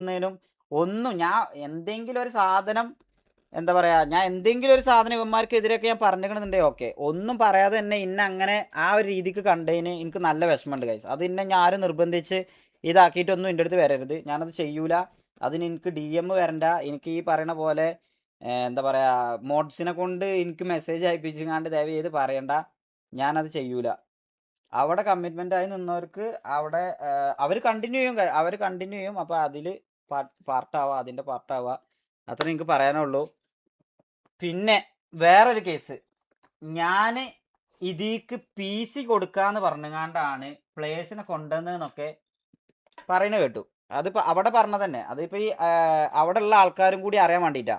ും ഒന്നും ഞാൻ എന്തെങ്കിലും ഒരു സാധനം എന്താ പറയാ, ഞാൻ എന്തെങ്കിലും ഒരു സാധനം ഇവന്മാർക്കെതിരെയൊക്കെ ഞാൻ പറഞ്ഞിട്ടുണ്ടെങ്കിൽ ഓക്കെ, ഒന്നും പറയാതെ തന്നെ ഇന്ന അങ്ങനെ ആ ഒരു രീതിക്ക് കണ്ടതിന് എനിക്ക് നല്ല വിഷമമുണ്ട് ഗൈസ്. അത് ഇന്നെ ഞാൻ ആരും നിർബന്ധിച്ച് ഇതാക്കിയിട്ടൊന്നും എൻ്റെ അടുത്ത് വരരുത്, ഞാനത് ചെയ്യൂല. അതിന് എനിക്ക് DM വരണ്ട. എനിക്ക് ഈ പറയണ പോലെ എന്താ പറയാ, മോഡ്സിനെ കൊണ്ട് എനിക്ക് മെസ്സേജ് അയപ്പിച്ചാണ്ട് ദയവ് ചെയ്ത് പറയണ്ട, ഞാനത് ചെയ്യൂല. അവിടെ കമ്മിറ്റ്മെന്റ് ആയി നിന്നവർക്ക് അവിടെ അവർ കണ്ടിന്യൂ ചെയ്യും. അപ്പൊ അതില് പാർട്ടാവുക, അതിന്റെ പാർട്ടാവുക, അത്ര എനിക്ക് പറയാനുള്ളൂ. പിന്നെ വേറൊരു കേസ്, ഞാന് ഇതിക്ക് PC കൊടുക്കാന്ന് പറഞ്ഞുകൊണ്ടാണ് പ്ലേസിനെ കൊണ്ടുവന്നതെന്നൊക്കെ പറയുന്നത് കേട്ടു. അതിപ്പോ അവിടെ പറഞ്ഞ തന്നെ, അതിപ്പോ ഈ അവിടെ ഉള്ള ആൾക്കാരും കൂടി അറിയാൻ വേണ്ടിയിട്ടാ.